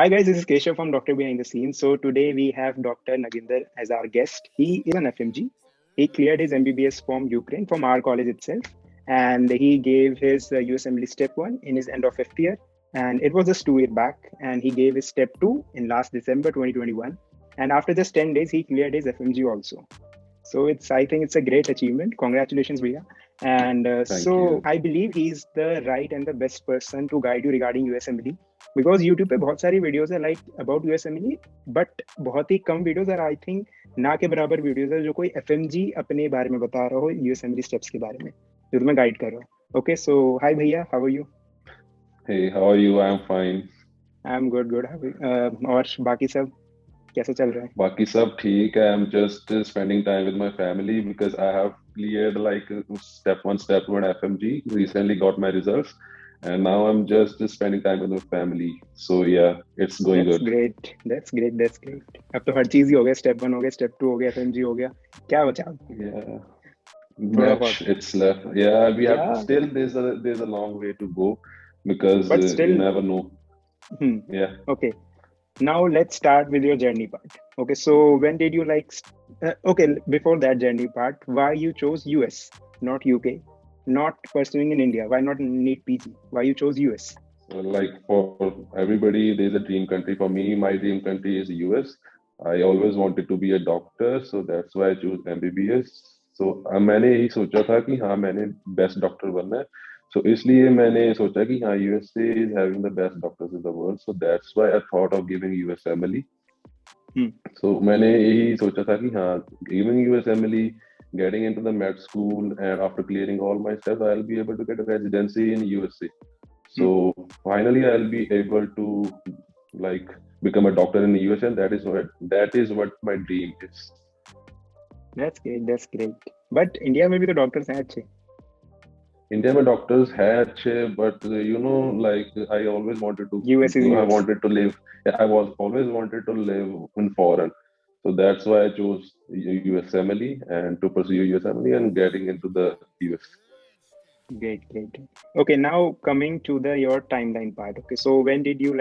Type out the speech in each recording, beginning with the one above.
Hi guys, this is Keshav from Dr. Behind the Scenes. So today we have Dr. Naginder as our guest. He is an FMG. He cleared his MBBS from Ukraine, from our college itself, and he gave his USMLE Step 1 in his end of fifth year, and it was just 2 years back, and he gave his Step 2 in last December 2021, and after just 10 days, he cleared his FMG also. So I think it's a great achievement. Congratulations, Bhaiya. And Thank so you. I believe he's the right and the best person to guide you regarding USMLE because YouTube पे बहुत सारी videos है like about USMLE, but बहुत ही कम videos और I think ना के बराबर videos है जो कोई FMG अपने बारे में बता रहा हो USMLE steps के बारे में जो तुम्हें guide कर रहा हो. Okay, so hi भैया, how are you? Hey, how are you? I'm fine. I'm good. How are you? और बाकी सब कैसा चल रहा है? बाकी सब ठीक है. I'm just spending time with my family because I have cleared like step one, step two, and FMG. Recently got my results, and now I'm just spending time with my family. So yeah, it's going That's good. great. That's great. अब तो हर चीज ही हो गया. Step 1 हो गया, step 2 हो गया, FMG हो गया. क्या बचा अब? Yeah, थोड़ा much बहुत. it's left. Yeah, we have Yeah, still there's a long way to go because but you still. never know. Hmm. Yeah. Okay. Now let's start with your journey part. Okay. So when did you okay, before that journey part, why you chose US, not UK, not pursuing in India? Why not need PG? Why you chose US? So, like for everybody, there's a dream country. For me, my dream country is US. I always wanted to be a doctor, so that's why I chose MBBS. So मैंने यही सोचा था कि हाँ मैंने best doctor बनना है. So इसलिए मैंने सोचा कि हाँ USA is having the best doctors in the world. So that's why I thought of giving USMLE. Hmm. So मैंने यही सोचा था कि हाँ giving USMLE, getting into the med school, and after clearing all my steps, I'll be able to get a residency in USA. Hmm. So finally, I'll be able to like become a doctor in the US, and that is what my dream is. That's great. That's great. But India में भी तो doctors हैं अच्छे. India में doctors है अच्छे, but like I always wanted to, US is I US. wanted to live. I was always wanted to live in foreign, so that's why I chose USMLE and to pursue USMLE and getting into the US. Great. Okay, now coming to the your timeline part. Okay, so when did you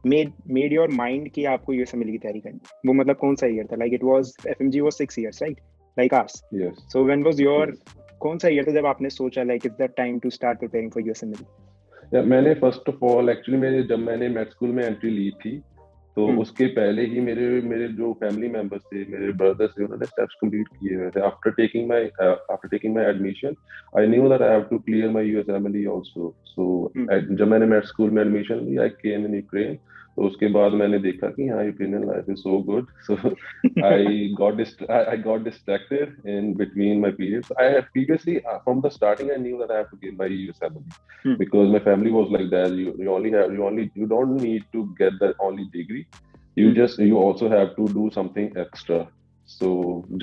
made your mind कि आपको USMLE की तैयारी करनी है? वो मतलब कौन सा year था? Like it was FMG was 6 years, right? Like ours. Yes, So when was your yes. कौन सा year था जब आपने सोचा like it's the time to start preparing for USMLE? या मैंने फर्स्ट ऑफ ऑल एक्चुअली जब मैंने मेड स्कूल में एंट्री ली थी तो Hmm. उसके पहले ही मेरे मेरे जो फैमिली मेंबर्स थे, मेरे ब्रदर्स थे, उन्होंने स्टेप्स कंप्लीट किए हुए थे. After taking my admission, I knew that I have to clear my USMLE also. So Hmm. जब मैंने मेड स्कूल में एडमिशन ली, आई केम इन यूक्रेन. तो उसके बाद मैंने देखा कि हाँ Ukrainian life is so good. So I got distracted in between my periods. I had previously, from the starting, I knew that I have to give my USMLE Hmm. because my family was like that. You don't need to get the only degree. Hmm. You also have to do something extra. So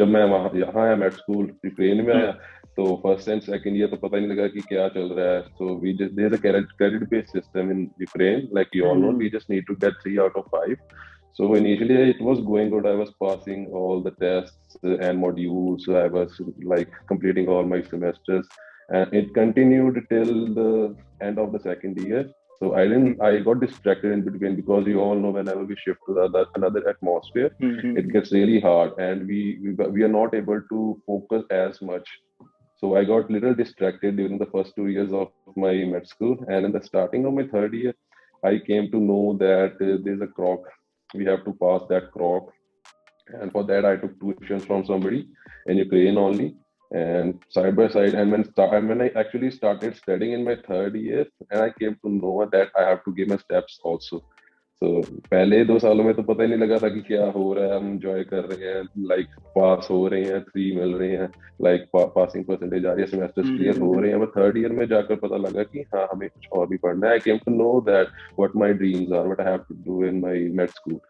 जब मैं वहाँ यहाँ आया made school Ukraine में Hmm. आया, तो first and second year तो पता नहीं लगा कि क्या चल रहा है. So we just there's a credit based system in Ukraine, like you all know. Hmm. We just need to get 3 out of 5. So initially it was going good. I was passing all the tests and modules. I was like completing all my semesters, and it continued till the end of the second year. So Hmm. I got distracted in between because you all know whenever we shift to another atmosphere, Hmm. it Hmm. gets really hard, and we are not able to focus as much. So I got little distracted during the first 2 years of my med school, and in the starting of my third year, I came to know that there's a croc. We have to pass that croc, and for that I took tuitions from somebody in Ukraine only, and side by side. And when I actually started studying in my third year, and I came to know that I have to give my steps also. So पहले 2 सालों में तो पता ही नहीं लगा था कि क्या हो रहा है. हम enjoy कर रहे हैं, like पास हो रहे हैं, 3 मिल रहे हैं, like passing percentage आ रही है, semesters clear हो Hmm. रहे हैं. but third year में जाकर पता लगा कि हाँ हमें कुछ और भी पढ़ना है. I came to know that what my dreams are, what I have to do in my med school.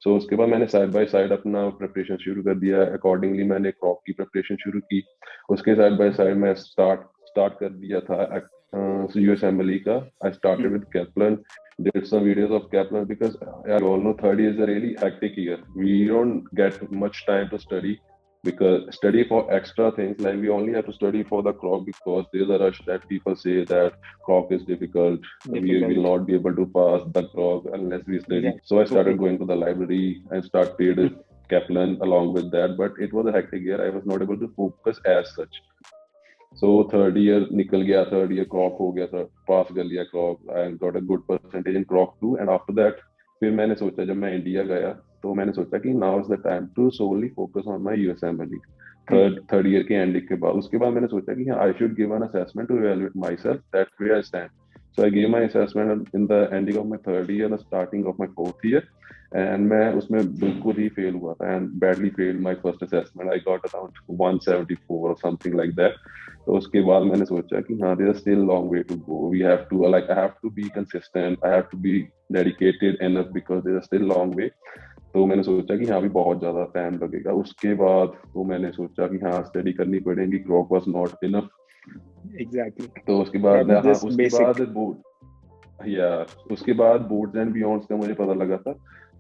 So उसके बाद मैंने साइड बाय साइड अपना प्रिपरेशन शुरू कर दिया. अकॉर्डिंगली मैंने क्रॉप की प्रिपरेशन शुरू की. उसके साइड बाय साइड मैं स्टार्ट कर दिया था USMLE का. आई Hmm. Started with Kaplan, did some videos of Kaplan because you all know third year is a really hectic year. We don't get much time to study. because study for extra things, like we only have to study for the croc because there's a rush that people say that croc is difficult. We will Difficult. not be able to pass the croc unless we study. Exactly. So I started Okay. going to the library and started Kaplan along with that. But it was a hectic year. I was not able to focus as such. So third year निकल गया, third year crop हो गया, था पास कर लिया crop, I got a good percentage in crop too, and after that फिर मैंने सोचा, जब मैं इंडिया गया तो मैंने सोचा कि now is the time to solely focus on my USMLE. Third year के एंडिंग के बाद, उसके बाद मैंने सोचा कि I should give an assessment to evaluate myself that where I stand. So I give my assessment in the ending of my third year, starting of my fourth year, and मैं उसमें बिल्कुल ही fail हुआ था and badly fail my first assessment. I got around 174 और something like that. तो उसके बाद मैंने सोचा कि हाँ, there still long way to go, we have to like I have to be consistent, I have to be dedicated enough because there still long way. तो मैंने सोचा कि हाँ, अभी बहुत ज्यादा टाइम लगेगा। उसके बाद तो मैंने सोचा कि हाँ, स्टडी करनी पड़ेगी, crop was not enough. Exactly. तो उसके That बाद was हाँ, just उसके basic. बाद बोर्ड, या उसके बाद बोर्ड्स एंड बियॉन्ड्स का मुझे पता लगा था।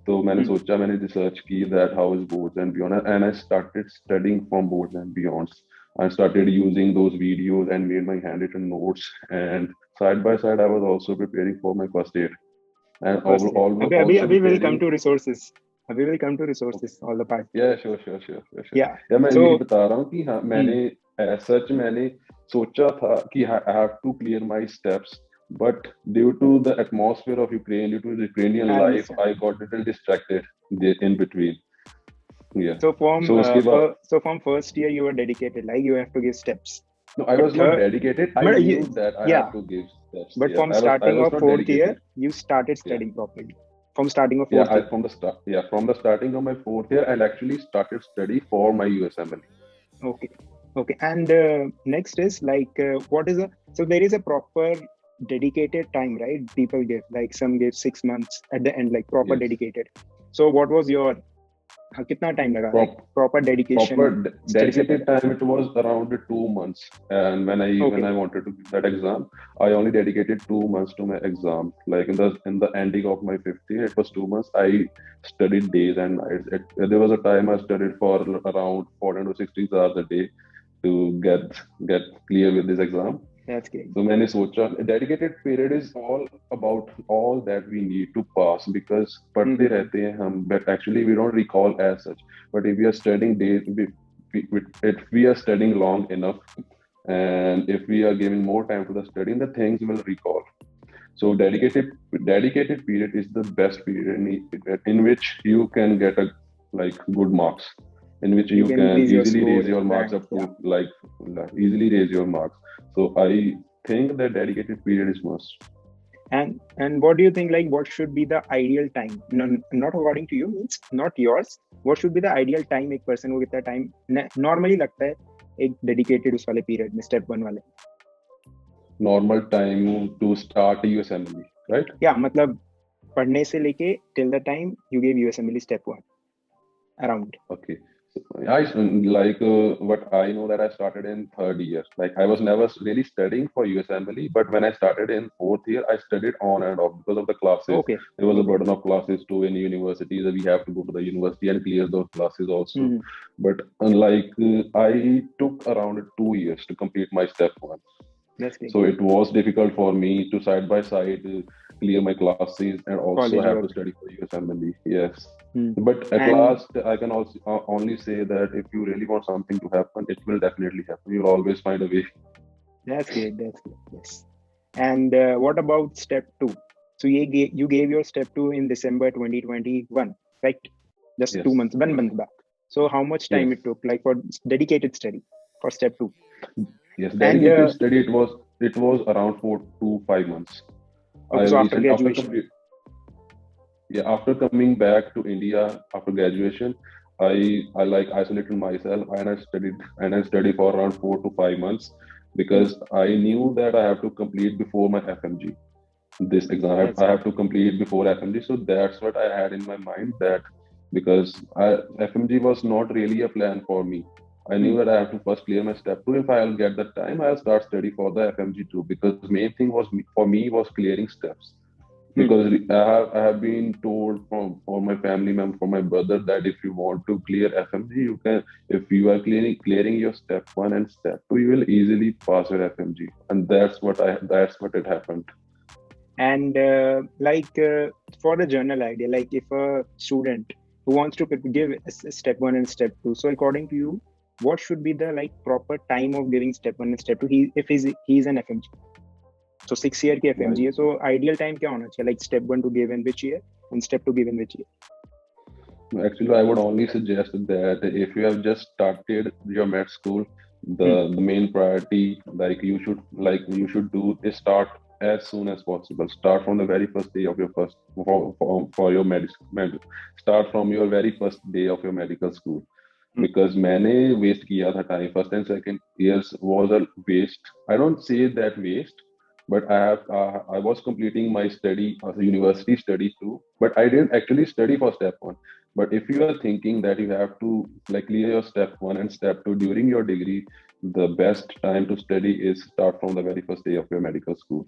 तो मैंने सोचा, मैंने रिसर्च की that how is Boards and Beyond, and I started studying from Boards and Beyonds. I started using those videos and made my handwritten notes, and side by side I was also preparing for my first aid, and First year. also अभी will come preparing. to resources. अभी will come to resources all the part. Yeah, sure. Yeah. या मैं यही So, बता रहा हूँ कि हाँ, मैंने hmm, सच मैंने सोचा था कि I have to clear my steps, but due to the atmosphere of Ukraine, due to the Ukrainian I life, understand. I got a little distracted in between. Yeah. So from So उसके बाद, so from first year you were dedicated, like you have to give steps. no, I But was not third, dedicated. I but knew that I yeah. have to give steps. But Yeah, from I starting was of not fourth year, dedicated. you started Yeah. studying properly. From starting of Yeah, fourth year. from the start. Yeah, from the starting of my fourth year, I actually started study for my USMLE. Okay. Okay. And next is like, what is a, so there is a proper dedicated time, right? People give, like some give 6 months at the end, like proper Yes. dedicated. So what was your, कितना time लगा, like Prop, proper dedication study से dedicated पहले? time, it was around 2 months. And when Okay. I wanted to give that exam, I only dedicated 2 months to my exam. Like in the ending of my fifth year, it was 2 months. I studied days and nights. There was a time I studied for around 14 to 16 hours a day to get clear with this exam. That's great. So मैंने सोचा, dedicated period is all about all that we need to pass, because पढ़ते रहते हैं हम, but actually we don't recall as such. But if we are studying days, if we are studying long enough, and if we are giving more time to the studying, the things will recall. So dedicated period is the best period in which you can get a like good marks, in which You you can can increase your easily score raise your marks and up to yeah. easily raise your marks. So I think that dedicated period is must. And what do you think, like what should be the ideal time? No, not according to you, means not yours. What should be the ideal time एक person को कितना time normally लगता है एक dedicated उस वाले period में, step 1 वाले? Normal time to start USMLE, right? Yeah, मतलब पढ़ने से लेके till the time you gave USMLE step 1 around. Okay. So I like what I know that I started in third year. Like I was never really studying for USMLE, but when I started in fourth year, I studied on and off because of the classes. Okay. There was a burden of classes too in universities, that we have to go to the university and clear those classes also. But unlike I took around 2 years to complete my step 1. That's great. So it was difficult for me to side by side clear my classes and also College have work. to study for USMLE. Yes. But at last, I can also only say that if you really want something to happen, it will definitely happen. You'll always find a way. That's great. That's great. Yes. And what about step 2? So you gave your step 2 in December 2021, right? Just Yes. 2 months, 1 month back. So how much time Yes. it took, like for dedicated study for step 2? Yes, dedicated study. It was around 4 to 5 months. Okay, so after graduation. After coming back to India after graduation, I like isolated myself and I studied for around 4 to 5 months, because I knew that I have to complete before my FMG. This exam I have to complete before FMG. So that's what I had in my mind, that because FMG was not really a plan for me. I knew that I have to first clear my step 2. If I'll get the time, I'll start study for the FMG too, because the main thing was for me was clearing steps. Because I have been told from my family member, from my brother, that if you want to clear FMG, you can. If you are clearing your step one and step two, you will easily pass your FMG, and that's what it happened. And for the general idea, like if a student who wants to give step one and step two, so according to you, what should be the like proper time of giving step one and step two? If he's an FMG, so 6 year की Like, FMG है, so ideal time क्या होना चाहिए? Like step one to give in which year and step two give in which year? actually, I would only suggest that if you have just started your med school, Hmm. the main priority, like you should do is start as soon as possible. Start from the very first day of your first for your start from your very first day of your medical school. Hmm. Because मैंने waste किया था time. First and second years was a waste. I don't say that waste, but I was completing my study as a university study too. But I didn't actually study for step one. But if you are thinking that you have to like clear your step one and step two during your degree, the best time to study is start from the very first day of your medical school,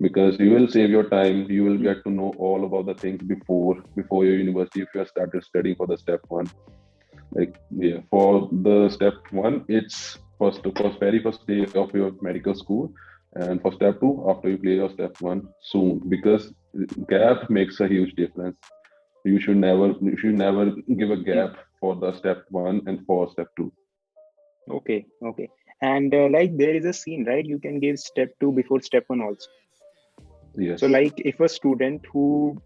because you will save your time. You will Hmm. get to know all about the things before your university if you have started studying for the step one. Like, yeah, for the step one, it's first very first day of your medical school, and for step two, after you clear your step one soon, because gap makes a huge difference. You should never give a Hmm. gap for the step one and for step two. Okay, okay. And like there is a scene, right? You can give step two before step one also. So Yes, like if a student who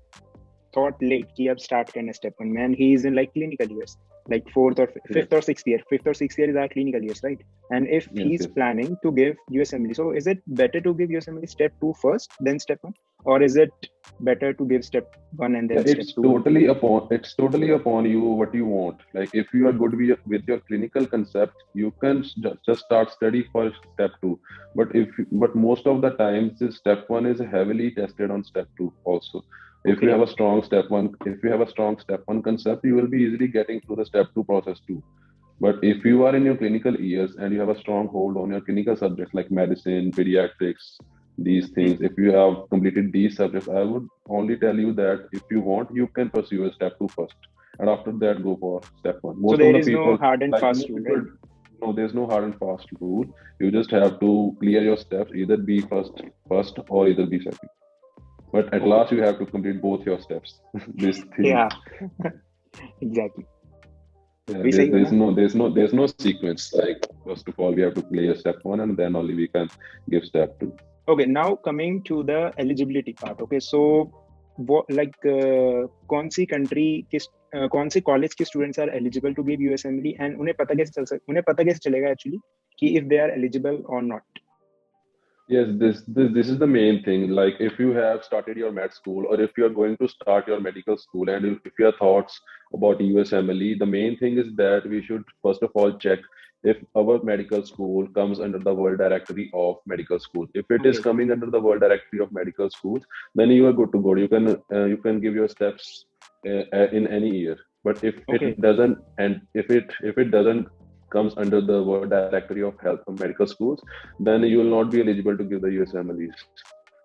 thought late कि अब start करना step one, man, he is in like clinical years, like yes, fifth or sixth year is our clinical years, right? And if yes, he's yes. planning to give USMLE, so is it better to give USMLE step two first, then step one, or is it better to give step one and Yeah, then step two? it's totally upon you what you want. Like if you are Hmm. good with your clinical concept, you can just start study for step two. But most of the times, this step one is heavily tested on step two also. If you Okay, have a strong step one, if you have a strong step one concept, you will be easily getting through the step two process too. But if you are in your clinical years and you have a strong hold on your clinical subjects like medicine, pediatrics, these hmm. things, if you have completed these subjects, I would only tell you that if you want, you can pursue a step two first. And after that, go for step one. So Most of there the is no people, hard and like fast most rule, people, right? no, there's no hard and fast rule. You just have to clear your steps, either be first, or either be second. But at Okay. last, you have to complete both your steps. This thing. Yeah, exactly. Yeah, We say there's no sequence. Like first of all, we have to clear step one, and then only we can give step two. okay. Now coming to the eligibility part. Okay, so what like कौन सी country किस कौन से college के students are eligible to give USMLE and उन्हें पता कैसे चलेगा actually कि if they are eligible or not. Yes, this is the main thing. Like if you have started your med school, or if you are going to start your medical school, and if you have thoughts about USMLE, the main thing is that we should first of all check if our medical school comes under the World Directory of Medical Schools. If it is Okay, coming under the World Directory of Medical Schools, then you are good to go. You can give your steps in any year. But if okay, it doesn't, and if it doesn't comes under the World Directory of Health and Medical Schools, then you will not be eligible to give the USMLEs.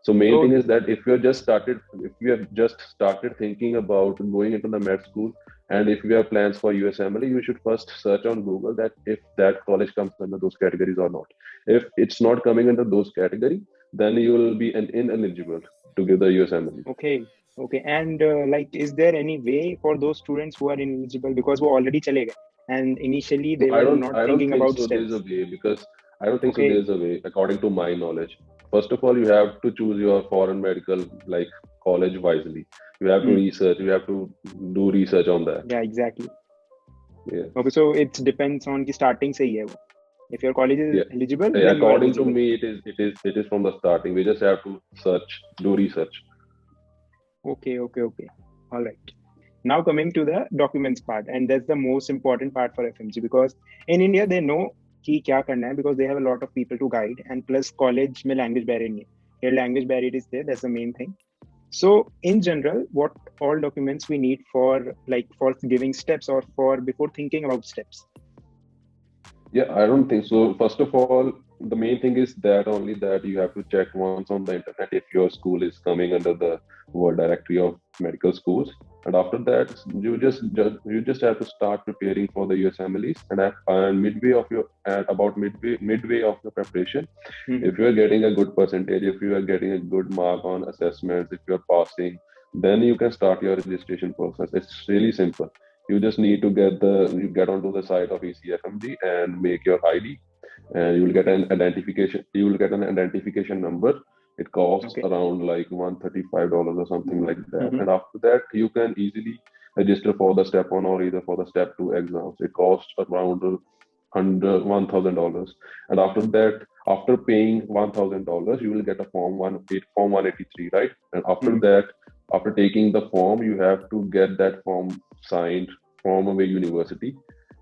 So main thing so is that if you have just started thinking about going into the med school, and if you have plans for USMLE, you should first search on Google that if that college comes under those categories or not. If it's not coming under those category, then you will be ineligible to give the USMLE. okay, okay. And like is there any way for those students who are ineligible because वो already चले गए and initially No, they I were don't. not I don't thinking think about so. There's a steps? way, because I don't think so. Okay, There's a way, according to my knowledge. First of all, you have to choose your foreign medical like college wisely. You have to hmm. research. You have to do research on that. Yeah, exactly. Yeah, Okay, so it depends on कि starting से ही है वो. If your college is yeah. eligible, Yeah, then you are according to eligible. me, it is from the starting. We just have to search, do research. Okay, okay, okay. All right. Now coming to the documents part, and that's the most important part for FMG because in India they know कि क्या करना है because they have a lot of people to guide and plus college में language barrier नहीं है. Here language barrier is there. That's the main thing. So in general, what all documents we need for giving steps or for before thinking about steps? Yeah, I don't think so. First of all, the main thing is that only that you have to check once on the internet if your school is coming under the World Directory of Medical Schools, and after that you just have to start preparing for the USMLEs, and midway of your at about midway of your preparation, Mhm. if you are getting a good percentage, if you are getting a good mark on assessments, if you are passing, then you can start your registration process. It's really simple. You just need to you get onto the site of ECFMG and make your ID, and you will get an identification. You will get an identification number. It costs Okay. around like $135 or something like that. Mhm. And after that, you can easily register for the step one or either for the step two exams. It costs around $1,000, and after that, after paying $1,000, you will get a form 183, right? And after Mhm. that, after taking the form, you have to get that form signed from a university,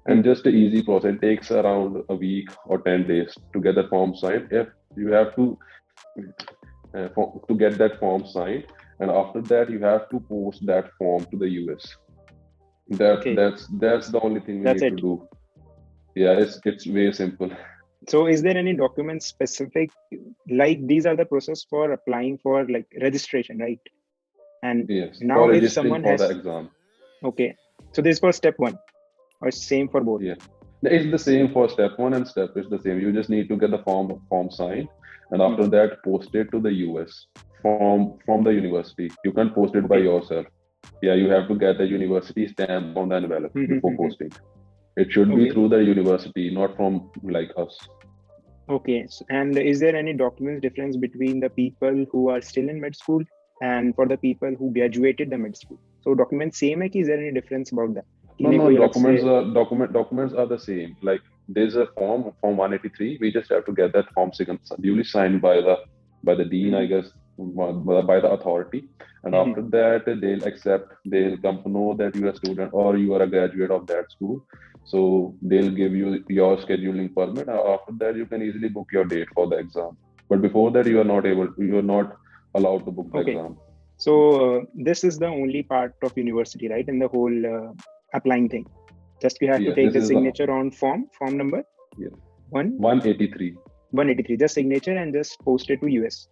and Mhm. just an easy process. It takes around a week or 10 days to get the form signed. If you have to get that form signed, and after that you have to post that form to the US. Okay. That's the only thing we That's need to it. do. Yeah, it's very simple. So is there any document specific, like these are the process for applying for like registration, right? And Yes, for now if registering someone for the has, exam. okay, so this is for step one or same for both? Yeah, it's the same for step one and step. It's the same. You just need to get the form signed, and after Mhm. that, post it to the US from the university. You can't post it by Okay. yourself. Yeah, you have to get the university stamp on the envelope before Mhm. posting. It should be Okay. through the university, not from like us. Okay. And is there any documents difference between the people who are still in med school and for the people who graduated the med school? So documents same है कि is there any difference about that? कि No, नहीं no, कोई अलग से documents are the same. Like there's a form 183. We just have to get that form duly signed by the dean, I Mhm. guess, by the authority. And Mhm. after that, they'll come to know that you're a student or you are a graduate of that school. So they'll give you your scheduling permit. After that, you can easily book your date for the exam. But before that, you are not allowed to book the Okay. exam. So this is the only part of university, right? In the whole applying thing. Just you have to Yes, take this the is the signature on form number yes, one 183. 183, just signature and just post it to US.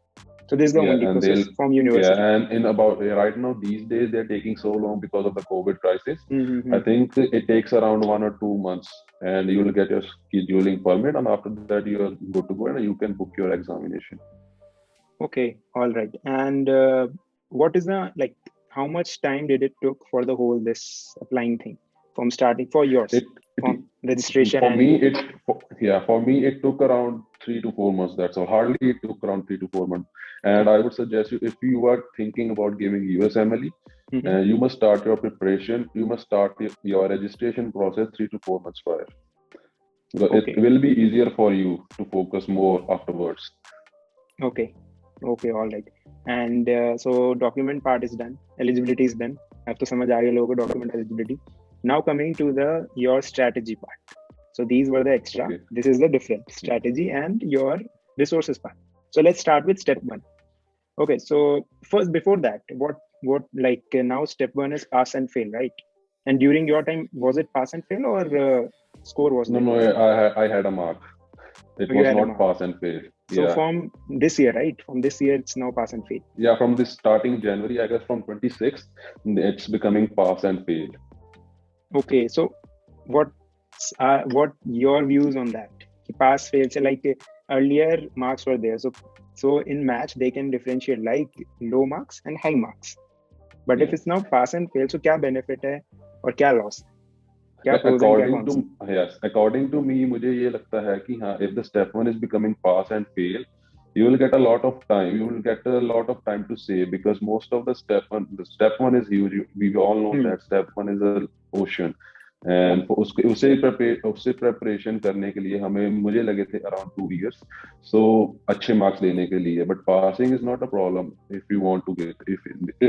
So this is the Yeah, only and they'll process from yeah, university. and in about right now these days they're taking so long because of the COVID crisis. I Mm-hmm. think it takes around 1 or 2 months, and you will get your scheduling permit, and after that you are good to go, and you can book your examination. Okay, all right. And what is the like? How much time did it took for the whole this applying thing from starting for yours, It, it from registration for and me for me it took around 3 to 4 months. That's all. Hardly it took around 3 to 4 months. And I would suggest you, if you are thinking about giving USMLE, Mhm. you must start your preparation. You must start your registration process 3 to 4 months prior. So it Okay, will be easier for you to focus more afterwards. okay, okay, all right. And so document part is done, eligibility is done. अब तो समझ आ गया लोगों को document eligibility. Now coming to the your strategy part. So these were the extra. Okay. This is the different strategy and your resources part. So let's start with step one. Okay, so first before that, what like now step one is pass and fail, right? And during your time, was it pass and fail or score was No, there? no, I had a mark. It Oh, you was had a not mark. pass and fail. So Yeah. from this year, right? From this year, it's now pass and fail. Yeah, from this starting January, I guess from 26th, it's becoming pass and fail. Okay, so what your views on that? कि pass fail. So like earlier marks were there. So in match they can differentiate like low marks and high marks. But if Yeah. it's now pass and fail, so क्या benefit है और क्या loss? क्या pros and क्या According to cons? yes, according to me, मुझे ये लगता है कि हाँ, if the step one is becoming pass and fail, you will get a lot of time. You will get a lot of time to save because most of the step one is huge. We all know Hmm. that step one is an ocean, and Yeah. उससे preparation करने के लिए हमें मुझे लगे थे around 2 years. So अच्छे marks लेने के लिए, but passing is not a problem if you want to get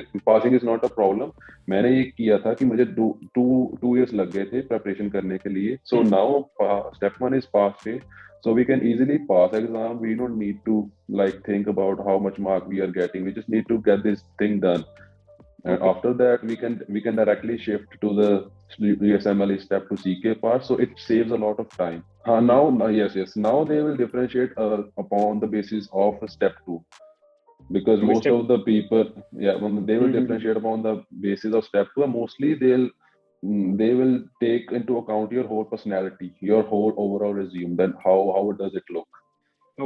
if passing is not a problem. मैंने ये किया था कि मुझे 2 years लग गए थे preparation करने के लिए. So Hmm. now step one is pass fail. So we can easily pass exam. We don't need to like think about how much mark we are getting. We just need to get this thing done. And Okay. after that, we can directly shift to the USMLE step to CK part. So it saves a lot of time. Hmm. Yes. Now they will differentiate upon the basis of step two, because Okay. most Step. of the people, yeah, they will Mm-hmm. differentiate upon the basis of step two. And mostly they will take into account your whole personality, your whole overall resume. Then how does it look?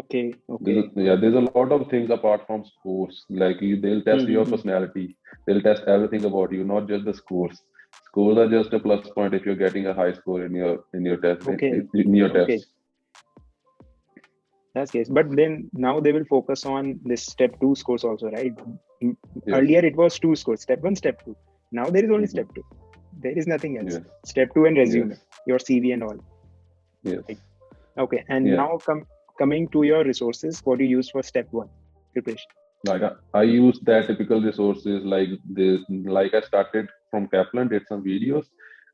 Okay. There's a, Okay. yeah, there's a lot of things apart from scores. Like they'll test your Mm-hmm. personality. They'll test everything about you, not just the scores. Scores are just a plus point if you're getting a high score in your test Okay. in your Okay. test. That's case. But then now they will focus on this step two scores also, right? Mm, Yes. Earlier it was two scores, step one, step two. Now there is only Hmm. step two. There is nothing else. Yes. Step two and resume, Yes. your CV and all. Yes. Right. Okay. And Yeah. now coming to your resources, what you use for step one preparation. Like I use that typical resources like I started from Kaplan, did some videos,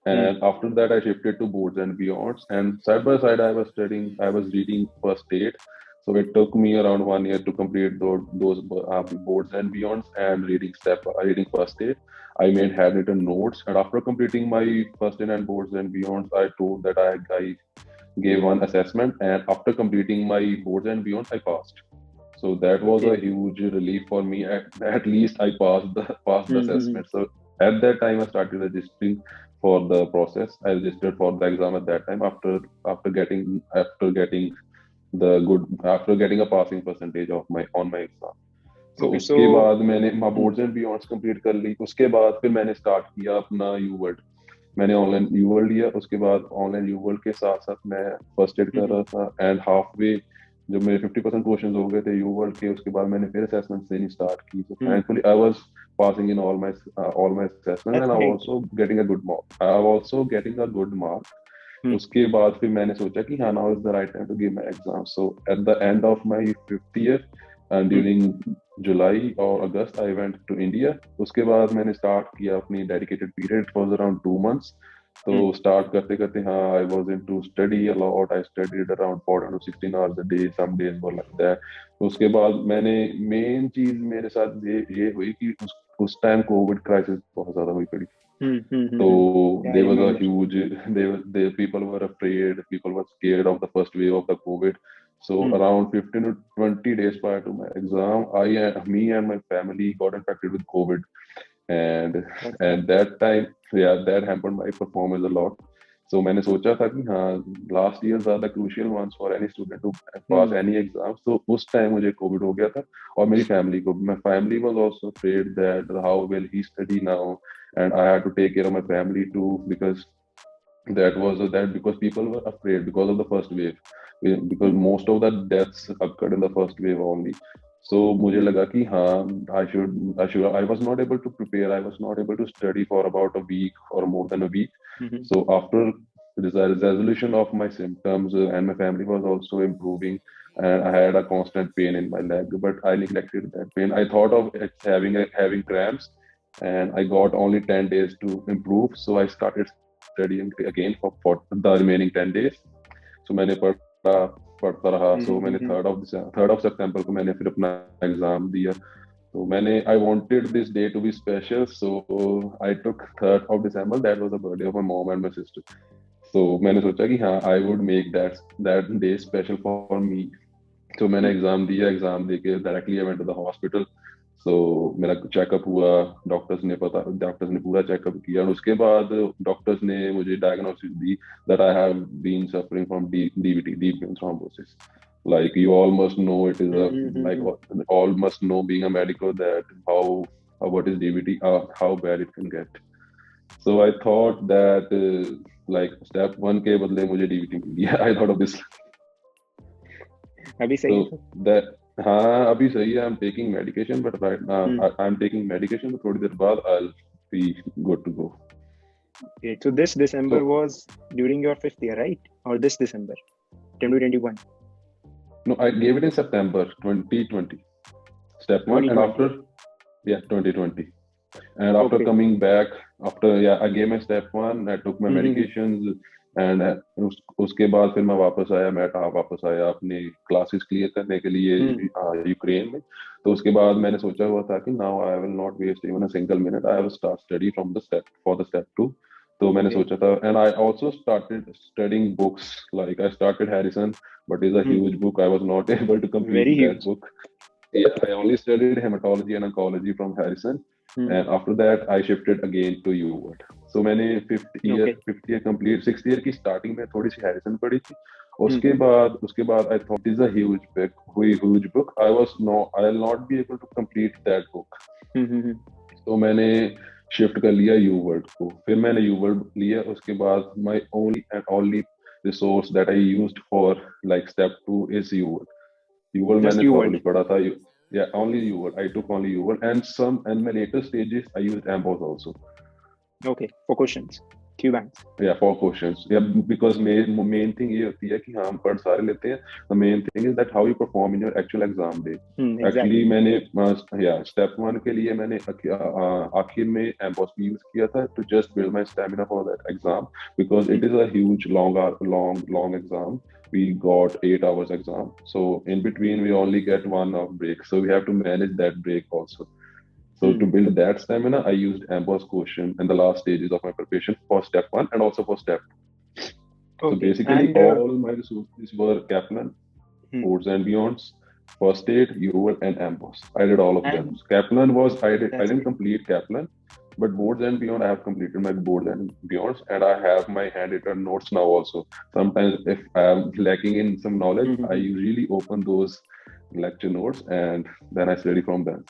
Hmm. and after that I shifted to boards and beyonds. And side by side I was reading first aid. So it took me around 1 year to complete those boards and beyonds and reading first aid. I made handwritten notes, and after completing my first aid and boards and beyonds, I told that I gave one assessment, and after completing my boards and beyonds, I passed. So that was a Okay. huge relief for me. At least I passed the Mm-hmm. assessment. So at that time I started registering for the process. I registered for the exam at that time after getting the good after getting a passing percentage of my on my exam. So Okay. उसके So. बाद मैंने Hmm. Boards and बियॉन्ड्स complete कर ली. उसके बाद फिर मैंने start किया अपना यू वर्ल्ड. मैंने ऑनलाइन यू वर्ल्ड लिया. उसके बाद ऑनलाइन यू वर्ल्ड के साथ साथ मैं फर्स्ट एड कर Hmm. रहा था. एंड हाफ वे जब मेरे 50% क्वेश्चन हो गए थे यू वर्ल्ड के, उसके बाद मैंने फिर असेसमेंट देनी स्टार्ट की. So Hmm. thankfully I was passing in all my assessments, That's and I was great. also getting a good mark. I was also getting a good mark. Hmm. उसके बाद फिर मैंने सोचा कि हाँ, now is the right time to give my exam. So at the end of my 5th year and Hmm. during July or August I went to India. उसके बाद मैंने start किया अपनी dedicated period. It was around 2 months. तो Hmm. start करते करते हाँ, I was into study a lot. I studied around 14 to 16 hours a day. Some days were like that. तो उसके बाद मैंने main चीज मेरे साथ ये हुई कि उस टाइम कोविड क्राइसिस बहुत ज्यादा हुई पड़ी. Hmm. Hmm. Hmm. Hmm. So Yeah, I there was a remember. huge, people were afraid, people were scared of the first wave of the COVID. So Hmm. around 15 to 20 days prior to my exam, me and my family got infected with COVID. And That's bad. at that time, yeah, that hampered my performance a lot. So मैंने सोचा था कि हाँ, last years are the crucial ones for any student to pass Hmm. any exam. So उस time मुझे COVID हो गया था और मेरी family को. My family was also afraid that how will he study now, and I had to take care of my family too, because people were afraid because of the first wave. Because Hmm. most of the deaths occurred in the first wave only. So मुझे Hmm. लगा कि हाँ, I was not able to prepare. I was not able to study for about a week or more than a week. Hmm. So after the resolution of my symptoms, and my family was also improving, and I had a constant pain in my leg, but I neglected that pain. I thought of it having cramps, and I got only 10 days to improve. So I started studying again for the remaining 10 days. So मैंने पढ़ता रहा. So मैंने Hmm. 3rd of September को मैंने फिर अपना exam दिया. तो I wanted this day to be special, so I took 3rd of December. That was the birthday of my mom and my sister. So मैंने सोचा कि हाँ, I would make that day special for me. तो मैंने Hmm. Exam दिया. Exam देके directly I went to the hospital. So मेरा checkup हुआ. डॉक्टर्स ने पूरा चेकअप किया, और उसके बाद डॉक्टर्स ने मुझे डायग्नोसिस दी that I have been suffering from DVT, deep vein thrombosis. Like you all must know, it is a like Hmm. all must know being a medical that what is DVT, how bad it can get. So I thought that like step one के बदले मुझे DVT मिल गया. I thought of this. अभी सही So है तो. that हाँ, अभी सही है. I'm taking medication, but right now Hmm. I'm taking medication. तो थोड़ी देर बाद I'll be good to go. Okay. So this December So was during your 5th year, right? Or this December, 2021, no, I gave it in September 2020. Step one, and 2020. after 2020. And after Okay. coming back, I gave my step one. I took my Hmm. medications. And उसके बाद फिर मैं वापस आया अपनी classes clear करने के लिए यूक्रेन में। तो उसके बाद मैंने सोचा हुआ था कि now I will not waste even a single minute, I will start study from the step for the step 2। तो मैंने Okay. सोचा था, and I also started studying books, like I started Harrison, but is a Hmm. Huge book, I was not able to Very complete that huge. Book. Yeah, I only studied hematology and oncology from Harrison, Hmm. and after that I shifted again to UWorld. So मैंने Okay. Fifth year complete, sixth year की starting में थोड़ी सी Harrison पढ़ी थी। Hmm. उसके बाद I thought it is a huge book. I will not be able to complete that book. Hmm. तो मैंने शिफ्ट कर लिया यूवर्ल्ड को। फिर मैंने यूवर्ल्ड लिया, उसके बाद my only and only resource that I used for like step 2 is UWorld. UWorld Just मैंने you थॉरोली only. पढ़ा था। Yeah, only UWorld. I took only UWorld, and my later stages I used Ambos also. Okay. For questions. Q banks. Yeah, for questions. Yeah, because main thing ये होती है कि हाँ हम पढ़ सारे लेते हैं। The main thing is that how you perform in your actual exam day. Actually Exactly. मैंने step 1 के लिए मैंने आखिर में Ambos भी use किया था to just build my stamina for that exam, because it is a huge long exam. We got 8 hours exam, so in between we only get 1 hour break, so we have to manage that break also. So to build that stamina, I used Amber's quotient in the last stages of my preparation for step 1 and also for step 2. So Okay. basically, And all my resources were Kaplan, Boards and Beyonds, First Aid, UWorld, and Amber's. I did all of them. and Kaplan was I that's didn't great. complete Kaplan, but Boards and Beyond I have completed my Boards and Beyonds, and I have my handwritten notes now also. Sometimes if I am lacking in some knowledge, I usually open those lecture notes and then I study from them.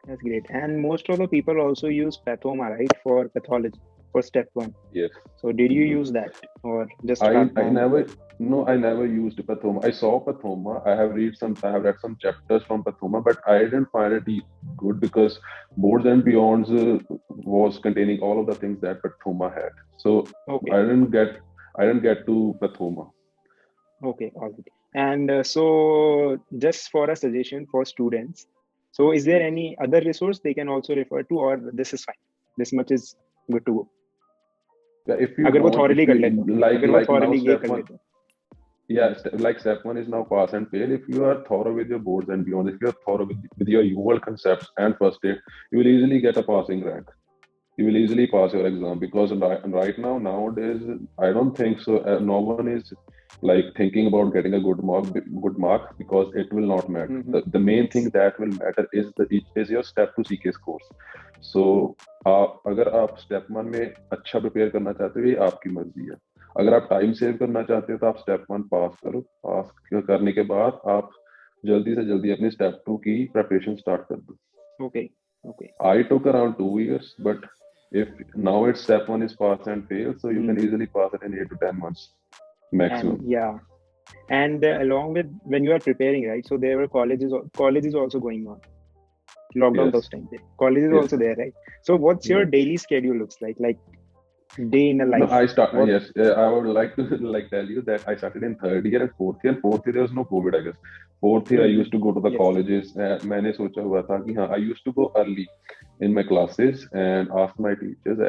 That's great. And most of the people also use Pathoma, right, for pathology for step 1. Yes. So did you Mhm. use that or just I start from? never used Pathoma. I saw Pathoma. I have read some chapters from Pathoma, but I didn't find it good because Boards and Beyonds was containing all of the things that Pathoma had. So Okay. I didn't get to Pathoma. Okay. All right. And so just for a suggestion for students, so is there any other resource they can also refer to, or this is fine? This much is good to go. Yeah, if you अगर वो want, thoroughly if कर you लेते हैं, अगर वो like now thoroughly ये step कर one. लेते हैं. Yeah, like step 1 is now pass and fail. If you are thorough with your boards and beyond, if you are thorough with your UL concepts and first aid, you will easily get a passing rank. You will easily pass your exam, because right now, nowadays, I don't think so. No one is like thinking about getting a good mark, because it will not matter. The main thing that will matter is your step 2 CK course. So अगर आप step 1 में अच्छा prepare करना चाहते हो, ये आपकी मर्जी है। अगर आप टाइम सेव करना चाहते हो तो आप स्टेप 1 पास करो। पास करने के बाद आप जल्दी से जल्दी अपनी स्टेप 2 की प्रिपरेशन स्टार्ट कर दो। Okay. I took around 2 years, but if now it's step 1 is pass and fail, so you can easily pass it in 8 to 10 months maximum. And yeah, and along with when you are preparing, right? So there were colleges also going on. Lockdown Yes. those time. College is Yes. also there, right? So what's your daily schedule looks like? Like day in a No, life. Yes, I would like to like tell you that I started in third year and fourth year. Fourth year there was no COVID, I guess. Fourth year I used to go to the Yes. colleges. मैंने सोचा हुआ था कि हाँ, I used to go early in my classes and ask my teachers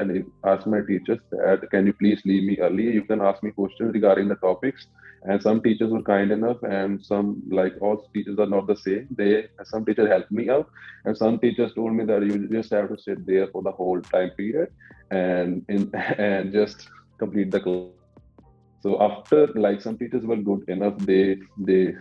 that can you please leave me early? You can ask me questions regarding the topics. And some teachers were kind enough, and some, like all teachers are not the same. Some teachers helped me out, and some teachers told me that you just have to sit there for the whole time period and just complete the class. So after, like, some teachers were good enough, they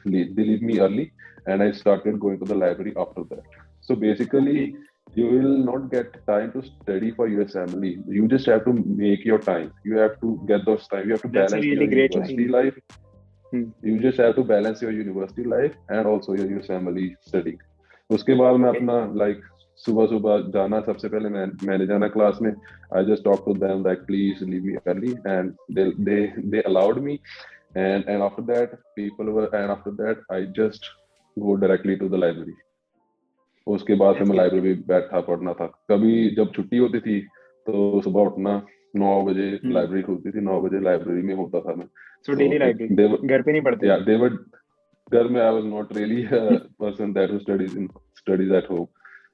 leave me early, and I started going to the library after that. So basically, you will not get time to study for USMLE. You just have to make your time. You have to get those time. You have to That's a balance really your great university line. life. You just have to balance your university life and also your USMLE study. उसके बाद मैं अपना like सुबह जाना, सबसे पहले मैंने जाना क्लास में. I just talked to them like please leave me early, and they allowed me, and after that I just go directly to the library. उसके बाद फिर मैं लाइब्रेरी बैठा पढ़ना था. कभी जब छुट्टी होती थी तो सुबह उठना 9 बजे, लाइब्रेरी खुलती थी 9 बजे, लाइब्रेरी में होता था मैं. So daily library. घर पे नहीं पढ़ते? Yeah, घर में I was not really a person that who studies at home.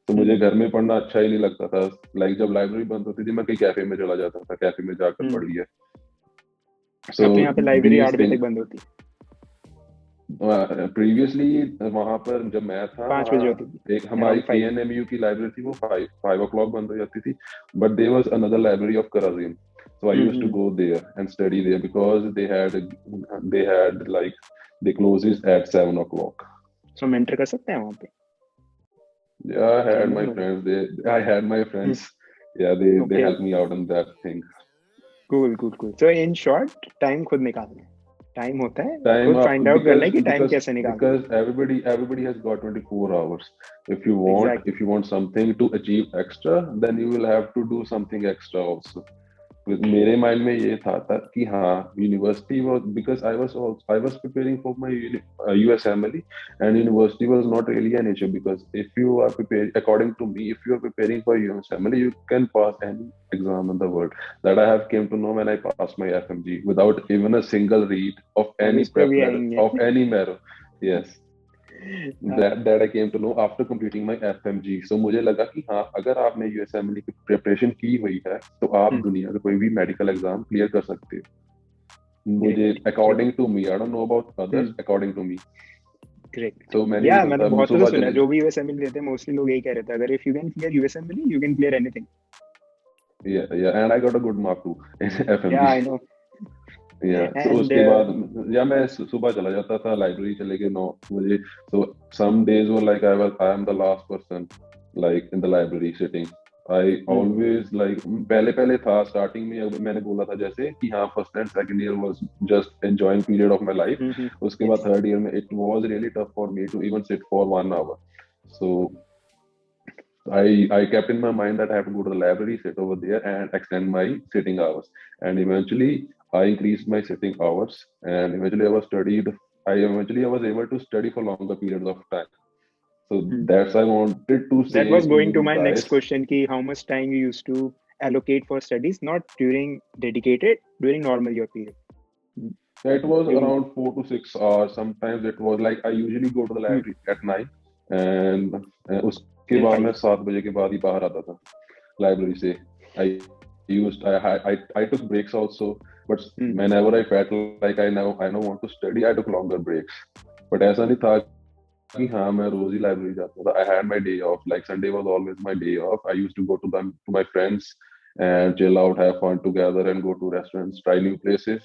तो मुझे घर में पढ़ना अच्छा ही नहीं लगता था. लाइक जब लाइब्रेरी बंद होती थी मैं कहीं कैफे में चला जाता था, कैफे में जाकर पढ़ लिया. So अपने यहाँ पे लाइब्रेरी these 8 बजे things, तक बंद होती है, प्रीवियसली वहां पर जब मैं था 5 बजे वहाँ होती थी, एक हमारी अराउंड 5। KNMU की लाइब्रेरी थी, वो 5 o'clock बंद हो जाती थी. But there was another library of Karazim, so I used to hmm. go there and study there because they had like they closes at 7 o'clock. So mentor कर सकते हैं वहाँ पे? Yeah, I had चलो my भाई. friends. I had my friends. Yeah, they okay. helped me out on that thing. Cool cool cool. So in short, time खुद निकालना है, टाइम होता है, Time खुद up फाइंड आउट करना है because कि टाइम because कैसे निकालना है. because everybody has got 24 hours. If you want exactly. if you want something to achieve extra, then you will have to do something extra also. मेरे mind में ये था कि हाँ, university was because I was preparing for my USMLE, and university was not really an issue because if you are prepared, according to me, if you are preparing for USMLE, you can pass any exam in the world. That I have came to know when I passed my FMG without even a single read of अब any इस पे prep भी letter आएंगे. of any marrow. Yes. That I came to know after completing my FMG. So मुझे लगा कि हाँ, अगर आपने USMLE की प्रिपरेशन की हुई है तो आप दुनिया का कोई भी मेडिकल एग्जाम क्लियर कर सकते हो. मुझे according to me, I don't know about others, according to me. Great. तो मैंने या ये मैंने सोचा बहुतों से सुबह सुना है चले. जो भी यूएसएमएल देते हैं, मोस्टली लोग यही कह रहे थे, अगर if you can clear यूएसएमएल you can clear anything. Yeah, and I got a good mark too in या FMG. I know. तो एंड उसके बाद या मैं सुबह चला जाता था लाइब्रेरी, चले गए 9 बजे. So some days were like I am the last person like in the library sitting. I always like पहले पहले था स्टार्टिंग में, मैंने बोला था जैसे कि हाँ, first and second year was just enjoying period of my life. उसके बाद थर्ड ईयर में it was really tough for me to even sit for 1 hour. So I kept in my mind that I have to go to the library, sit over there, and extend my sitting hours. And eventually, I increased my sitting hours, and eventually I was studied. I was able to study for longer periods of time. So that's I wanted to say that was to going to you my next guys. question ki how much time you used to allocate for studies, not during dedicated, during normal year period. It was around 4 to 6 hours. Sometimes it was like I usually go to the library at 9, and उसके बाद मैं 7 बजे के बाद ही बाहर आता था library से. I took breaks also, but whenever I felt like I now want to study, I took longer breaks. But ऐसा नहीं था कि हाँ मैं रोज ही लाइब्रेरी जाता था. I had my day off. Like Sunday was always my day off. I used to go to my friends and chill out, have fun together, and go to restaurants, try new places.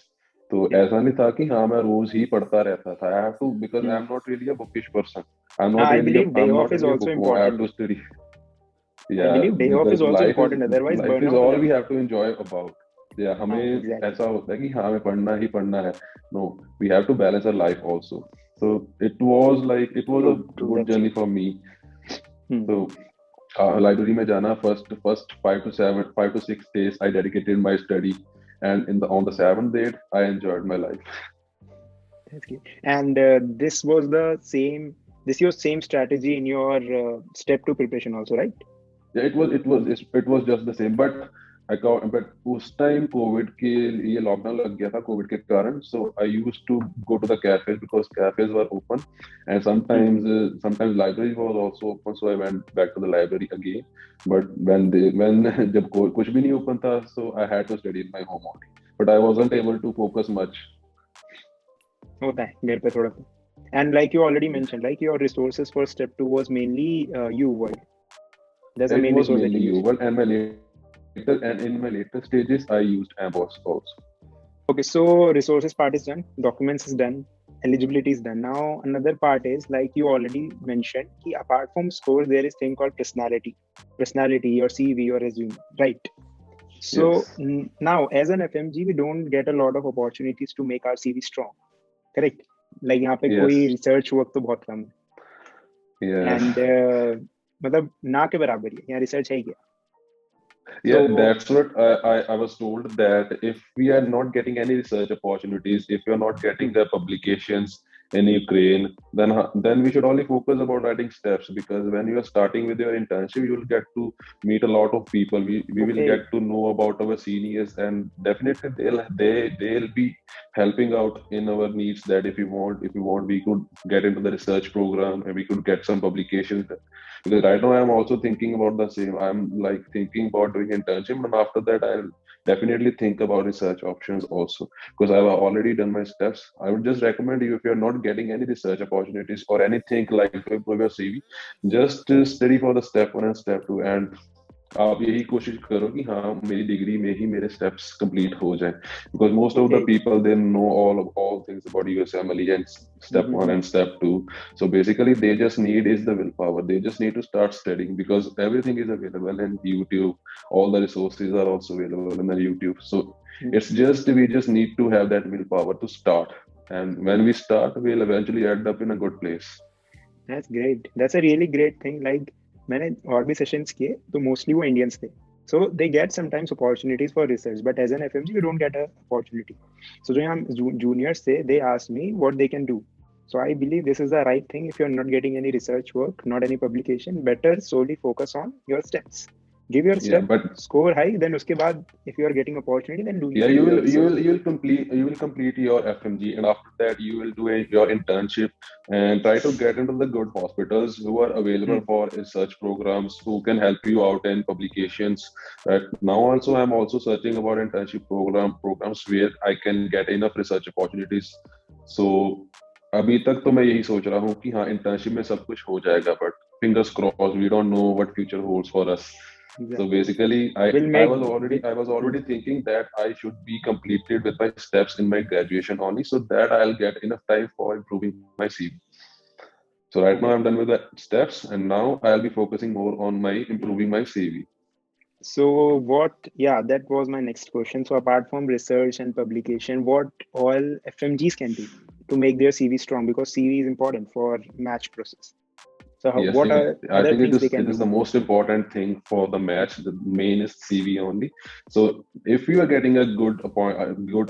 तो ऐसा नहीं था कि हाँ मैं रोज ही पढ़ता रहता था. I have to because I'm not really a bookish person. I believe day off is also I have important. to study. I Yeah, believe day off because is also important. Otherwise, life is burnout हो all we जाता है. have to enjoy about. Yeah, हमें exactly. ऐसा होता है कि हाँ हमें पढ़ना ही पढ़ना है. No, we have to balance our life also. So it was a good journey for me. So library में जाना, first 5 to 6 days I dedicated my study, and on the 7th day I enjoyed my life. And this was the same. This your same strategy in your step 2 preparation also, right? Yeah, it was just the same, but उस time Covid के ये lockdown लग गया था Covid के कारण. So I used to go to the cafes because cafes were open, and sometimes library was also open, so I went back to the library again. But when जब कुछ भी नहीं open था, so I had to study in my home only. But I wasn't able to focus much. होता है घर पे थोड़ा सा. And like you already mentioned, like your resources for step 2 was mainly UWorld. That's the main resource that you used. And in my later stages, I used Mbbs also. Okay, so resources part is done, documents is done, eligibility is done. Now another part is like you already mentioned, ki apart from scores, there is thing called personality, your CV, your resume, right? So now as an FMG, we don't get a lot of opportunities to make our CV strong, correct? Like यहाँ पे कोई research work तो बहुत कम है. And मतलब ना के बराबर ही यहाँ research है क्या? Yeah, that's what I was told, that if we are not getting any research opportunities, if you're not getting the publications in Ukraine, then we should only focus about writing steps, because when you are starting with your internship, you will get to meet a lot of people. We will get to know about our seniors, and definitely they'll be helping out in our needs. That if you want, we could get into the research program and we could get some publications. Because right now I'm also thinking about the same. I'm like thinking about doing internship, and after that definitely think about research options also, because I've already done my steps. I would just recommend you, if you're not getting any research opportunities or anything like to improve your CV, just study for the step 1 and step 2, and आप यही कोशिश करो कि हाँ मेरी degree में ही मेरे steps complete हो जाए, because most of the Okay. people, they know all things about USMLE and step 1 and step 2. So basically they just need is the willpower. They just need to start studying, because everything is available in YouTube. All the resources are also available in the YouTube. So it's just, we just need to have that willpower to start, and when we start, we'll eventually end up in a good place. That's great. That's a really great thing. Like मैंने और भी sessions किए तो mostly वो Indians थे. So they get sometimes opportunities for research, but as an FMG, you don't get an opportunity. So जो यहाँ juniors थे, they asked me what they can do. So I believe this is the right thing. If you're not getting any research work, not any publication, better solely focus on your steps. Give your step, but score high. Then उसके बाद, if you are getting opportunity, then do you your will research. you will complete your FMG, and after that you will do your internship and try to get into the good hospitals who are available for research programs, who can help you out in publications. Right now also I'm also searching about internship programs where I can get enough research opportunities. So अभी तक तो मैं यही सोच रहा हूँ कि हाँ इंटर्नशिप में सब कुछ हो जाएगा, but fingers crossed, we don't know what future holds for us. So basically, I was already thinking that I should be completed with my steps in my graduation only, so that I'll get enough time for improving my CV. So right now I'm done with the steps, and now I'll be focusing more on my improving my CV. So yeah, that was my next question. So apart from research and publication, what all FMGs can do to make their CV strong? Because CV is important for match process. So Yes, what are I other think things they can it is do? the most important thing for the match. The main is CV only. So if you are getting a good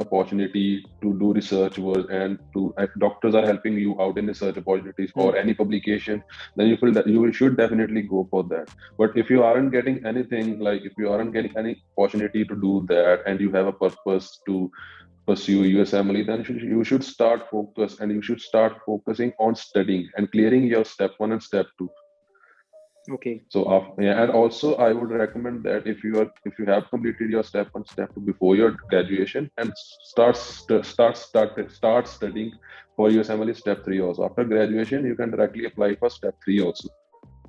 opportunity to do research work, and to if doctors are helping you out in research opportunities or any publication, then you feel that should definitely go for that. But if you aren't getting anything, like if you aren't getting any opportunity to do that, and you have a purpose to pursue USMLE, then you should start focus, and you should start focusing on studying and clearing your step 1 and step 2. Okay. So yeah, and also I would recommend that if you have completed your step 1, step 2 before your graduation, and start studying for USMLE step 3 also. After graduation, you can directly apply for step 3 also.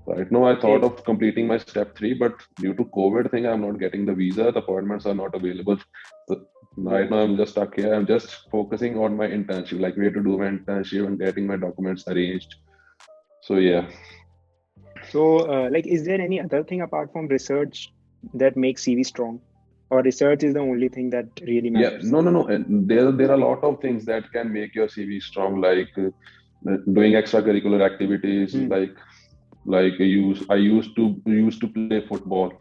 Right now, I thought of completing my step 3, but due to COVID thing, I'm not getting the visa. The appointments are not available. So right now, I'm just stuck here. I'm just focusing on my internship, like where to do my internship and getting my documents arranged. So yeah. So like, is there any other thing apart from research that makes CV strong, or research is the only thing that really matters? Yeah, no. There are a lot of things that can make your CV strong, like doing extracurricular activities, like I used to play football.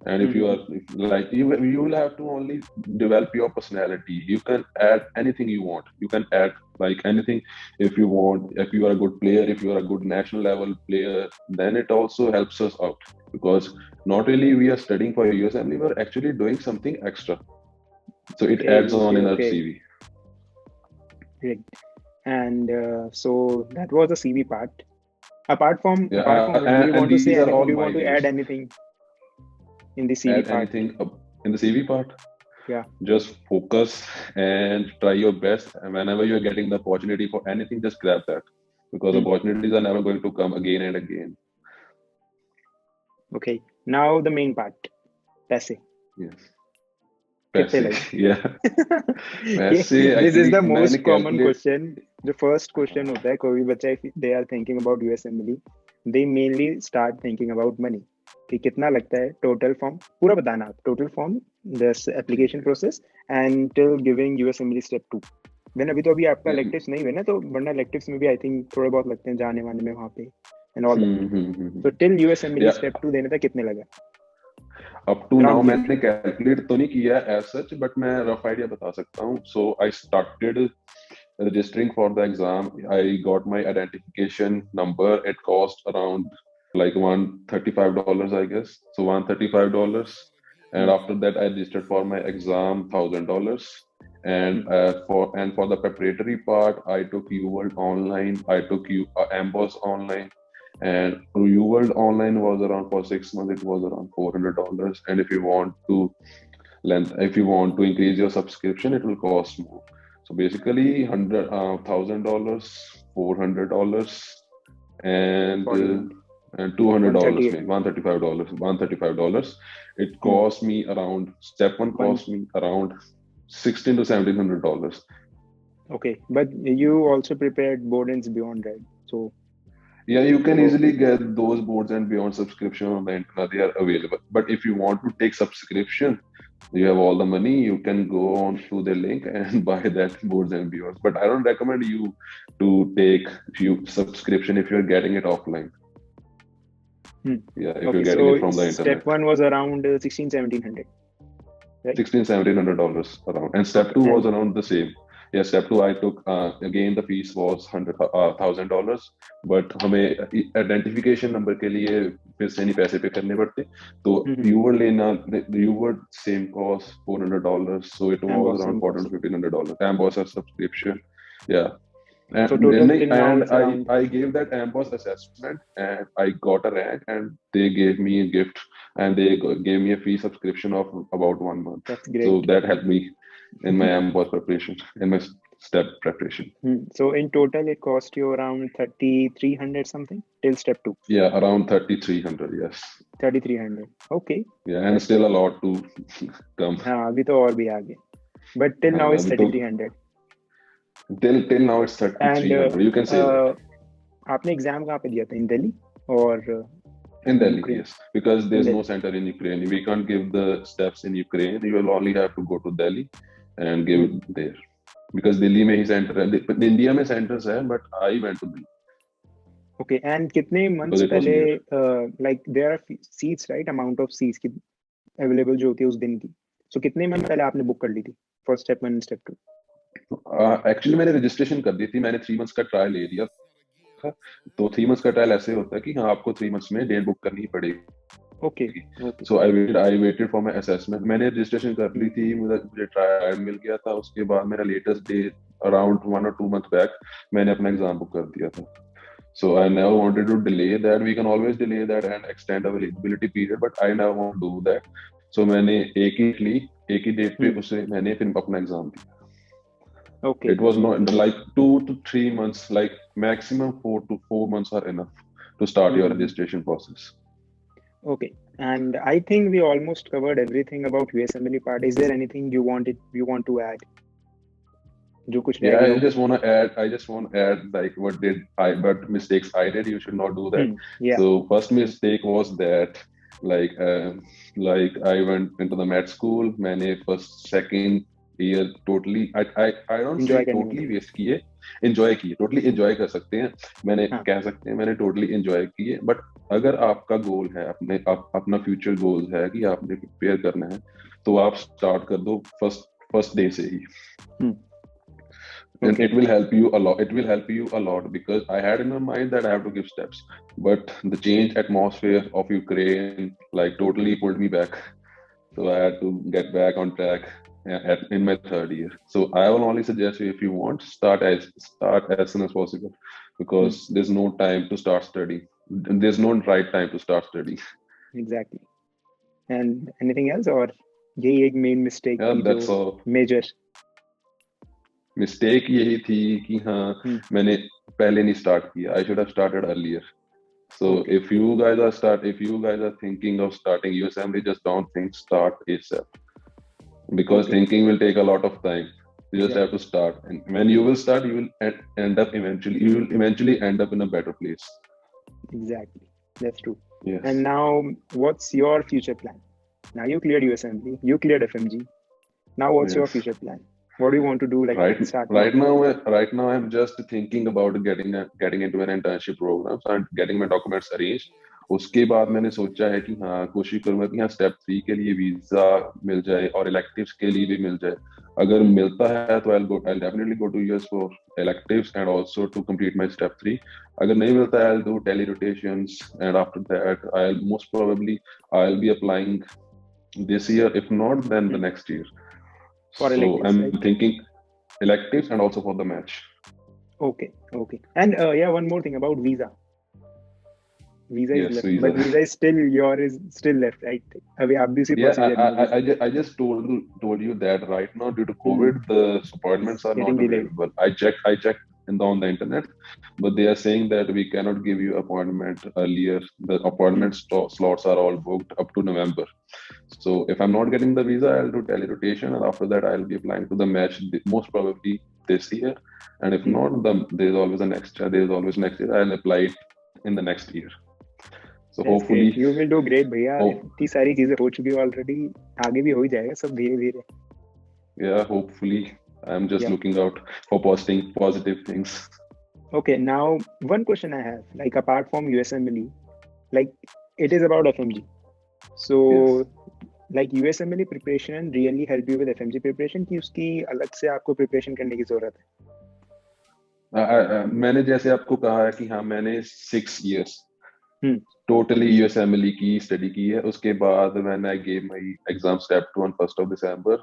And if you are like you will have to only develop your personality. You can add anything you want. You can add like anything if you want. If you are a good player, if you are a good national level player, then it also helps us out, because not really we are studying for USMLE, we're actually doing something extra. So it adds on in our CV. Great. And so that was the CV part. Apart from do you want to say, do you want to add anything in the CV add part? anything in the CV part? Yeah. Just focus and try your best. And whenever you're getting the opportunity for anything, just grab that, because opportunities are never going to come again and again. Okay. Now the main part. Paise. Yes. Yeah. Paise, This is the most common question. The first question होता है कोई बच्चा, if they are thinking about USMLE, they mainly start thinking about money. कि कितना लगता है total form, पूरा बताना आप, total form, this application process, and till giving USMLE step 2. Then अभी आपका electives नहीं हुए ना, तो वरना electives में भी I think थोड़े बहुत लगते हैं जाने वाने में वहाँ पे and all that. So till USMLE step 2 देने तक कितने लगा? Up to now मैंने calculate तो नहीं किया as such, but मैं rough idea बता सकता हूँ. So I started registering for the exam. I got my identification number. It cost around like $135, I guess. So $135, and after that I registered for my exam $1,000. And for the preparatory part, I took UWorld online. I took Mbbs online. And UWorld online was around, for 6 months, it was around $400. And if you want to length. If you want to increase your subscription, it will cost more. So basically, $100,000, $400, and $40. $200, 138. maybe $135. It Hmm. cost me around, step one One. cost me around $1,600 to $1,700. Okay, but you also prepared board and beyond, right? So, Yeah, you can so easily get those boards and beyond subscription on the internet. They are available. But if you want to take subscription, you have all the money, you can go on to the link and buy that boards and beyond. But I don't recommend you to take you subscription if you're getting it offline. hmm. Yeah, if you're Okay, getting it so from the step internet. one was around 16, 1700, right? 16, $1,700 around. And step Okay, two was and around the same. Yeah, step two I took again the fees was $100,000, but हमें identification number के लिए फिर से नहीं पैसे पे करने पड़ते. तो hmm, you were same cost $400, so it and was was around same cost. $1,400. Amboss a subscription, yeah. So And total then till now it's around. I gave that Amboss assessment and I got a rank and they gave me a gift and they gave me a free subscription of about 1 month. That's So great. that helped me in my Amboss preparation, in my step preparation. So in total, it cost you around 3,300 something till step two. Yeah, around 3,300, yes. 3,300. Okay, Yeah, and that's still good. a lot to come. हाँ अभी तो और भी आगे. But till now it's अभी तो 3,300. till now it's And 3,300. You can say that. आपने exam कहाँ पे दिया था? In Delhi or In in Delhi, Ukraine? yes, because In there's no Delhi. center in Ukraine. We can't give the steps in Ukraine. You will only have to go to Delhi and give it there. Because Delhi में ही center है. India में centers है, but I went to Delhi Okay, and कितने because months it was पहले near. like there are seats, right? Amount of seats की available जो होती है उस दिन की. So कितने month पहले आपने book कर ली थी for step 1 and step 2? Actually मैंने registration कर दी थी. मैंने 3 months का trial ले लिया था. तो 3 months का trial ऐसे होता है कि हाँ आपको 3 months में डेट बुक करनी पड़ेगी. Okay, okay. So I waited for my assessment. मैंने registration कर ली थी. मुझे trial मिल गया था. उसके बाद मेरा latest date around 1 or 2 months back मैंने अपना exam book कर दिया था. So I never wanted to delay that. We can always delay that and extend our eligibility period, but I never want to do that. So मैंने एक ही date पे उसे मैंने फिर अपना एग्जाम दिया. Okay. It was not like 2 to 3 months, like maximum 4 to 4 months are enough to start your registration process. Okay. And I think we almost covered everything about USMLE part. Is there anything you want to add? जो कुछ रह Yeah, गया I हो? just want to add like what mistakes I did. You should not do that. Yeah. So first mistake was that like I went into the med school. मैंने first second year totally I don't say Enjoy करने totally में. waste किए, enjoy किए, totally enjoy कर सकते हैं. मैंने हाँ. कह सकते हैं मैंने totally enjoy किए. But अगर आपका गोल है अपना फ्यूचर गोल है कि आपने प्रिपेयर करना है तो आप स्टार्ट कर दो फर्स्ट डे से ही. And Okay. it will help you a lot. It will help you a lot because I had in my mind that I have to give steps, but the change atmosphere of Ukraine like totally pulled me back. So I had to get back on track in my third year. So I will only suggest you, if you want, start as soon as possible because there's no time to start studying. There's no right time to start studying. Exactly. And anything else or यही एक main mistake Yeah, थी that's जो all. major. Mistake यही थी कि हाँ मैंने पहले नहीं start किया. I should have started earlier. So Okay. if you guys are thinking of starting USMLE, just don't think start ASAP because thinking will take a lot of time. You just have to start, and when you will start, you will eventually end up in a better place. Exactly, that's true. Yes. And now, what's your future plan? Now you cleared USMLE, you cleared FMG. Now, what's your future plan? What do you want to do? Like right now, I'm just thinking about getting into an internship program. So I'm getting my documents arranged. उसके बाद मैंने सोचा है कि हाँ कोशिश करूंगा कि हाँ स्टेप 3 के लिए वीजा मिल जाए और इलेक्टिव्स के लिए भी मिल जाए. अगर मिलता है तो I'll definitely go to US for electives and also to complete my step 3. अगर नहीं मिलता है I'll do tele rotations and after that I'll be applying this year. If not, then the next year. For so electives, I'm right? thinking electives and also for the match. Okay. And one more thing about visa. visa is Yes, left, but visa. visa is still left, right? अभी आप भी उसी Yeah, procedure में हो, I just told you that right now due to hmm, COVID, the appointments it's are getting not delayed. available. I checked on the internet, but they are saying that we cannot give you appointment earlier. The Hmm. appointment slots are all booked up to November. So if I'm not getting the visa, I'll do telerotation, and after that, I'll be applying to the match most probably this year. And if Hmm. not, there's always a next year. There's always next year. I'll apply it in the next year. So That's great. hopefully, You will do great, भैया. oh इतनी सारी चीजें हो चुकी है already. आगे भी हो ही जाएगा सब धीरे धीरे. yeah, hopefully, I'm just Yeah. looking out for posting positive things. Okay. Now, one question I have, like apart from USMLE, like it is about FMG. Yes. So, like USMLE preparation really help you with FMG preparation कि उसकी अलग से आपको preparation करने की जरूरत है? मैंने जैसे आपको कहा है कि हाँ मैंने 6 years Hmm. टोटली यूएसएमएलई की स्टडी की है उसके बाद when I gave my exam step 2 on 1st of December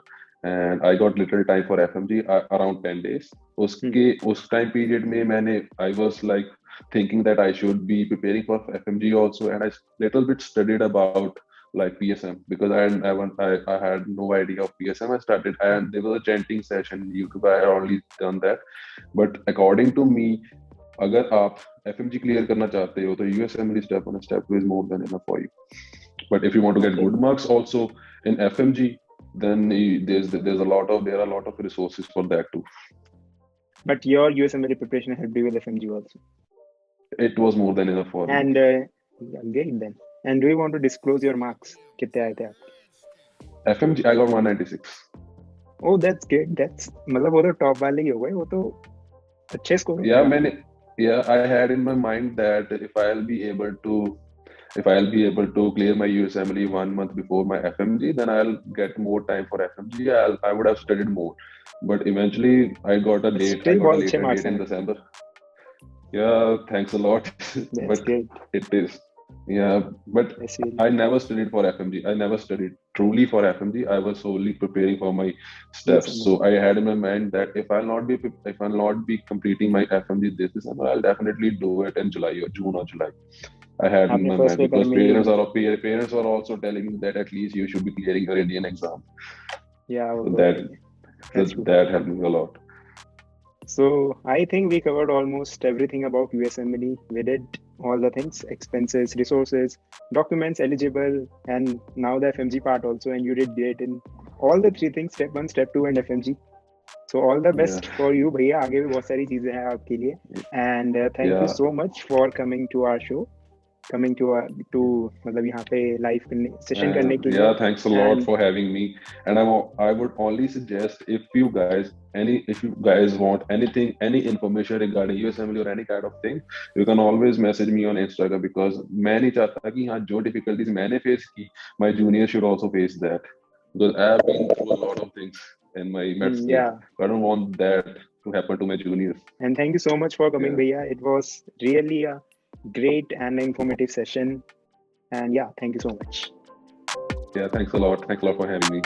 and I got little time for FMG around 10 days Hmm. उस टाइम पीरियड में मैंने I was like thinking that I should be preparing for FMG also, and I little bit studied about like PSM because I had no idea of PSM. I started and there was a chanting session on YouTube. I had only done that, but according to me, अगर आप FMG clear करना चाहते हो तो USMLE step 1 and step 2 is more than enough for you. But if you want to get Okay. good marks also in FMG, then there are a lot of resources for that too. But your USMLE preparation helped you with FMG also. It was more than enough for me. And yeah, great then. And do you want to disclose your marks? कितने आए थे आपके? FMG I got 196. Oh, that's great. That's मतलब वो तो top वाले ही हो गए. वो तो अच्छे स्कोर हो Yeah, गए आपके. I had in my mind that if I'll be able to clear my USMLE 1 month before my FMG, then I'll get more time for FMG. I would have studied more, but eventually I got a date. I Still got a बहुत अच्छे later marks date हैं in आपके. December. Yeah, thanks a lot. That's But great. it is, yeah. But That's really I great. never studied for FMG. I never studied truly for FMG. I was solely preparing for my steps. USMLE. So I had in my mind that if I'll not be completing my FMG this December, I'll definitely do it in July or June or July. I had in आपने my first mind paper because में ही parents are also telling me that at least you should be clearing your Indian exam. या वो So तो है that ही है. so That's true. that helped me a lot. So I think we covered almost everything about USMLE. We did all the things: expenses, resources, documents, eligible, and now the FMG part also. And you did great in all the three things: step 1, step 2, and FMG. So all the Yeah, best for you, भैया. आगे भी बहुत सारी चीजें हैं आपके लिए. And thank you yeah. so much for coming to our show, coming to मतलब यहाँ पे live session करने के लिए. Yeah, thanks a lot And for having me. And I would only suggest if you guys want anything, any information regarding USMLE or any kind of thing, you can always message me on Instagram because मैं नहीं चाहता कि हाँ जो difficulties मैंने face की, my juniors should also face that because I have been through a lot of things in my med school. yeah. I don't want that to happen to my juniors. And thank you so much for coming, Yeah, Bhaiya. It was really a great and informative session. And yeah, thank you so much. yeah. Thanks a lot. Thanks a lot for having me.